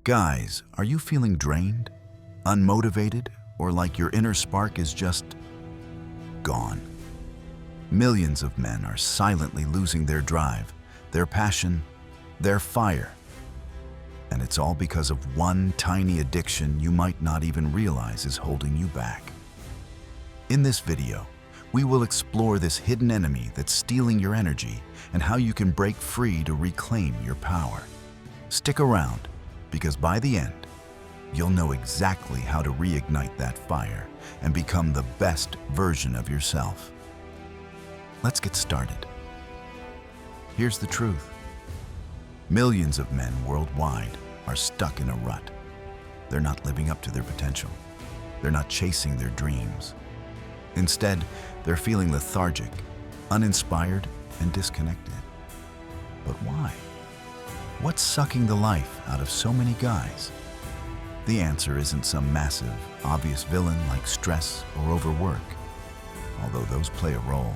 Guys, are you feeling drained, unmotivated, or like your inner spark is just gone? Millions of men are silently losing their drive, their passion, their fire. And it's all because of one tiny addiction you might not even realize is holding you back. In this video, we will explore this hidden enemy that's stealing your energy and how you can break free to reclaim your power. Stick around, because by the end, you'll know exactly how to reignite that fire and become the best version of yourself. Let's get started. Here's the truth. Millions of men worldwide are stuck in a rut. They're not living up to their potential. They're not chasing their dreams. Instead, they're feeling lethargic, uninspired, and disconnected. But why? What's sucking the life out of so many guys? The answer isn't some massive, obvious villain like stress or overwork, although those play a role.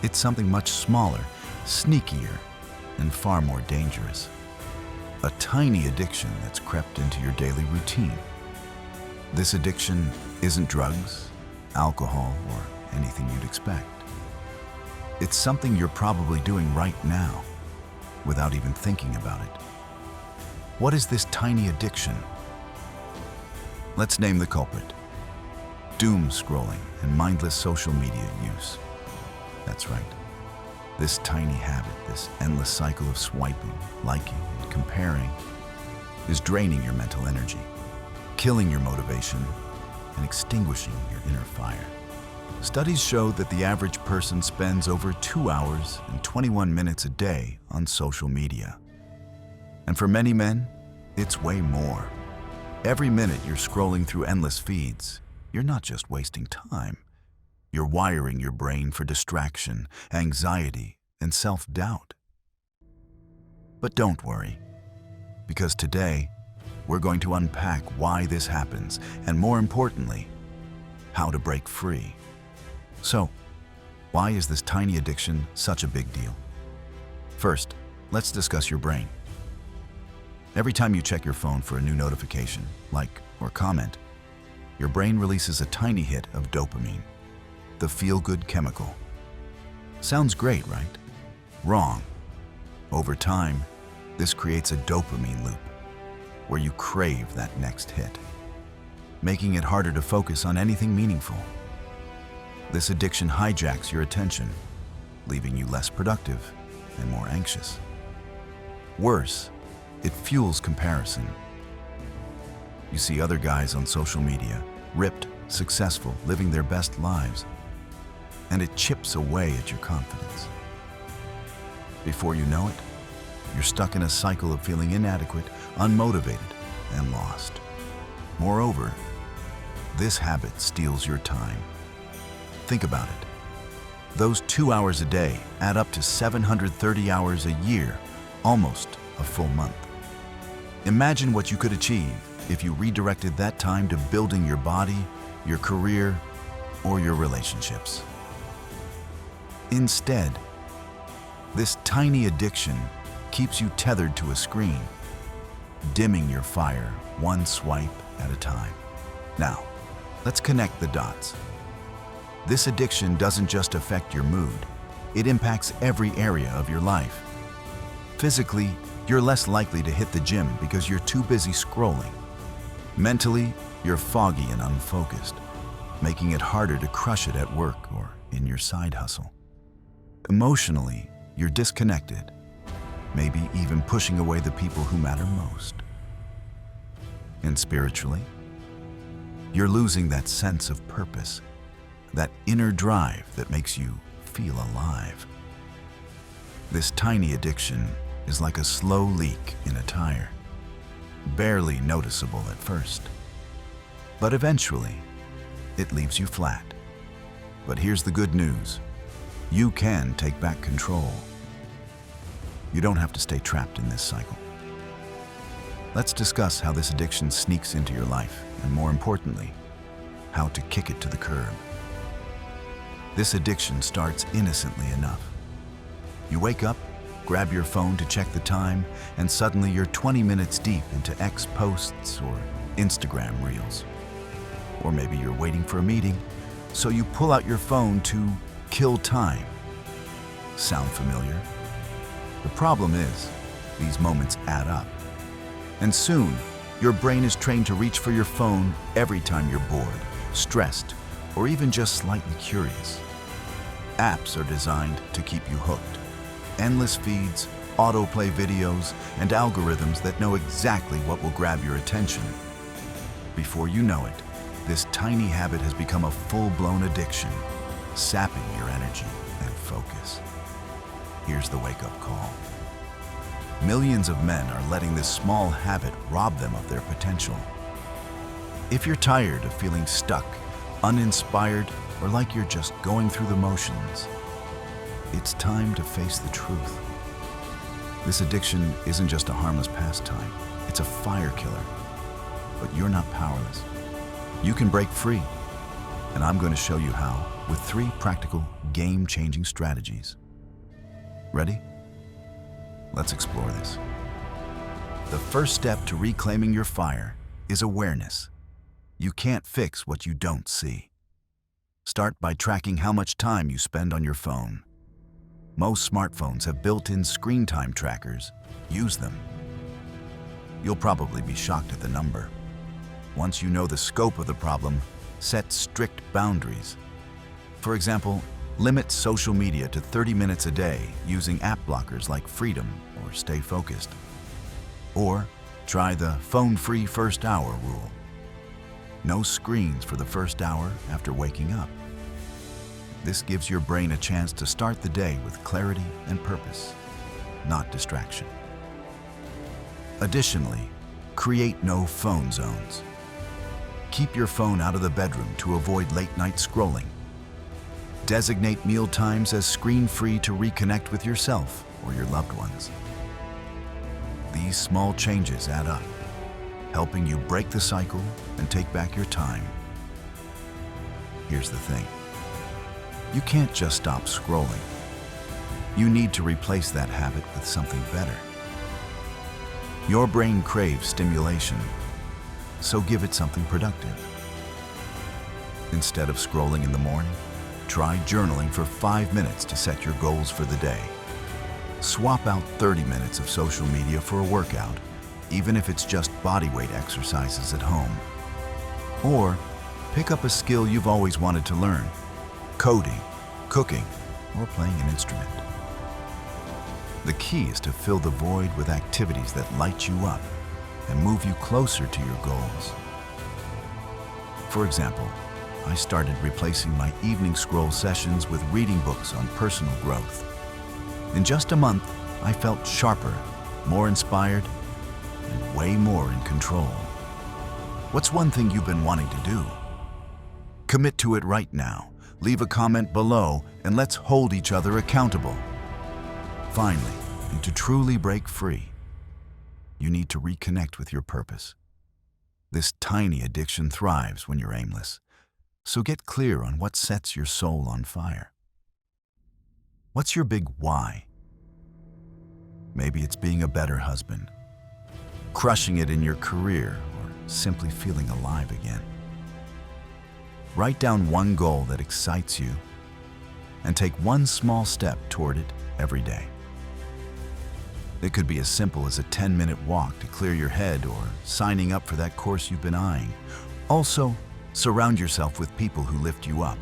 It's something much smaller, sneakier, and far more dangerous. A tiny addiction that's crept into your daily routine. This addiction isn't drugs, alcohol, or anything you'd expect. It's something you're probably doing right now, without even thinking about it. What is this tiny addiction? Let's name the culprit. Doom scrolling and mindless social media use. That's right. This tiny habit, this endless cycle of swiping, liking, and comparing is draining your mental energy, killing your motivation, and extinguishing your inner fire. Studies show that the average person spends over 2 hours and 21 minutes a day on social media. And for many men, it's way more. Every minute you're scrolling through endless feeds, you're not just wasting time. You're wiring your brain for distraction, anxiety, and self-doubt. But don't worry, because today, we're going to unpack why this happens, and more importantly, how to break free. So, why is this tiny addiction such a big deal? First, let's discuss your brain. Every time you check your phone for a new notification, like or comment, your brain releases a tiny hit of dopamine, the feel-good chemical. Sounds great, right? Wrong. Over time, this creates a dopamine loop, where you crave that next hit, making it harder to focus on anything meaningful. This addiction hijacks your attention, leaving you less productive and more anxious. Worse, it fuels comparison. You see other guys on social media, ripped, successful, living their best lives, and it chips away at your confidence. Before you know it, you're stuck in a cycle of feeling inadequate, unmotivated, and lost. Moreover, this habit steals your time. Think about it. Those 2 hours a day add up to 730 hours a year, almost a full month. Imagine what you could achieve if you redirected that time to building your body, your career, or your relationships. Instead, this tiny addiction keeps you tethered to a screen, dimming your fire one swipe at a time. Now, let's connect the dots. This addiction doesn't just affect your mood, it impacts every area of your life. Physically, you're less likely to hit the gym because you're too busy scrolling. Mentally, you're foggy and unfocused, making it harder to crush it at work or in your side hustle. Emotionally, you're disconnected, maybe even pushing away the people who matter most. And spiritually, you're losing that sense of purpose, that inner drive that makes you feel alive. This tiny addiction is like a slow leak in a tire, barely noticeable at first. But eventually, it leaves you flat. But here's the good news. You can take back control. You don't have to stay trapped in this cycle. Let's discuss how this addiction sneaks into your life, and more importantly, how to kick it to the curb. This addiction starts innocently enough. You wake up Grab your phone to check the time, and suddenly you're 20 minutes deep into X posts or Instagram reels. Or maybe you're waiting for a meeting, so you pull out your phone to kill time. Sound familiar? The problem is, these moments add up. And soon, your brain is trained to reach for your phone every time you're bored, stressed, or even just slightly curious. Apps are designed to keep you hooked. Endless feeds, autoplay videos, and algorithms that know exactly what will grab your attention. Before you know it, this tiny habit has become a full-blown addiction, sapping your energy and focus. Here's the wake-up call. Millions of men are letting this small habit rob them of their potential. If you're tired of feeling stuck, uninspired, or like you're just going through the motions, it's time to face the truth. This addiction isn't just a harmless pastime, it's a fire killer. But you're not powerless. You can break free, and I'm going to show you how with 3 practical, game-changing strategies. Ready? Let's explore this. The first step to reclaiming your fire is awareness. You can't fix what you don't see. Start by tracking how much time you spend on your phone. Most smartphones have built-in screen time trackers. Use them. You'll probably be shocked at the number. Once you know the scope of the problem, set strict boundaries. For example, limit social media to 30 minutes a day using app blockers like Freedom or Stay Focused. Or try the phone-free first hour rule. No screens for the first hour after waking up. This gives your brain a chance to start the day with clarity and purpose, not distraction. Additionally, create no phone zones. Keep your phone out of the bedroom to avoid late-night scrolling. Designate meal times as screen-free to reconnect with yourself or your loved ones. These small changes add up, helping you break the cycle and take back your time. Here's the thing. You can't just stop scrolling. You need to replace that habit with something better. Your brain craves stimulation, so give it something productive. Instead of scrolling in the morning, try journaling for 5 minutes to set your goals for the day. Swap out 30 minutes of social media for a workout, even if it's just bodyweight exercises at home. Or pick up a skill you've always wanted to learn: coding, cooking, or playing an instrument. The key is to fill the void with activities that light you up and move you closer to your goals. For example, I started replacing my evening scroll sessions with reading books on personal growth. In just a month, I felt sharper, more inspired, and way more in control. What's one thing you've been wanting to do? Commit to it right now. Leave a comment below, and let's hold each other accountable. Finally, and to truly break free, you need to reconnect with your purpose. This tiny addiction thrives when you're aimless, so get clear on what sets your soul on fire. What's your big why? Maybe it's being a better husband, crushing it in your career, or simply feeling alive again. Write down one goal that excites you and take one small step toward it every day. It could be as simple as a 10-minute walk to clear your head or signing up for that course you've been eyeing. Also, surround yourself with people who lift you up.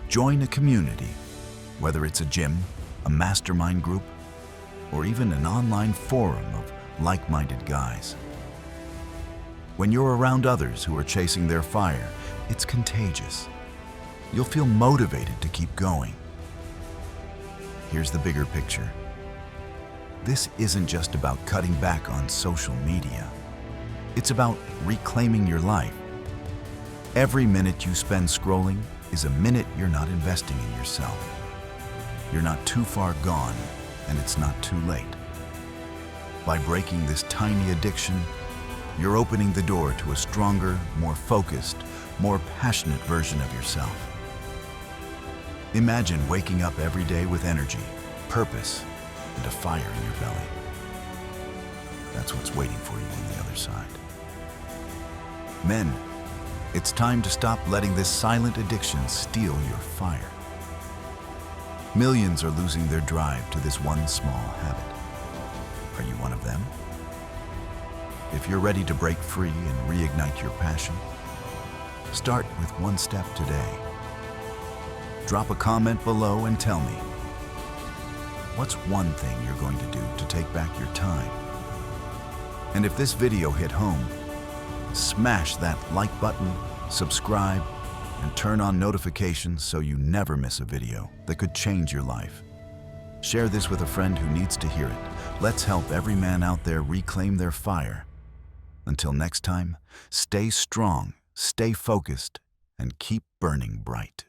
Join a community, whether it's a gym, a mastermind group, or even an online forum of like-minded guys. When you're around others who are chasing their fire, it's contagious. You'll feel motivated to keep going. Here's the bigger picture. This isn't just about cutting back on social media. It's about reclaiming your life. Every minute you spend scrolling is a minute you're not investing in yourself. You're not too far gone, and it's not too late. By breaking this tiny addiction, you're opening the door to a stronger, more focused, more passionate version of yourself. Imagine waking up every day with energy, purpose, and a fire in your belly. That's what's waiting for you on the other side. Men, it's time to stop letting this silent addiction steal your fire. Millions are losing their drive to this one small habit. Are you one of them? If you're ready to break free and reignite your passion, start with one step today. Drop a comment below and tell me, what's one thing you're going to do to take back your time? And if this video hit home, smash that like button, subscribe, and turn on notifications so you never miss a video that could change your life. Share this with a friend who needs to hear it. Let's help every man out there reclaim their fire. Until next time, stay strong, stay focused, and keep burning bright.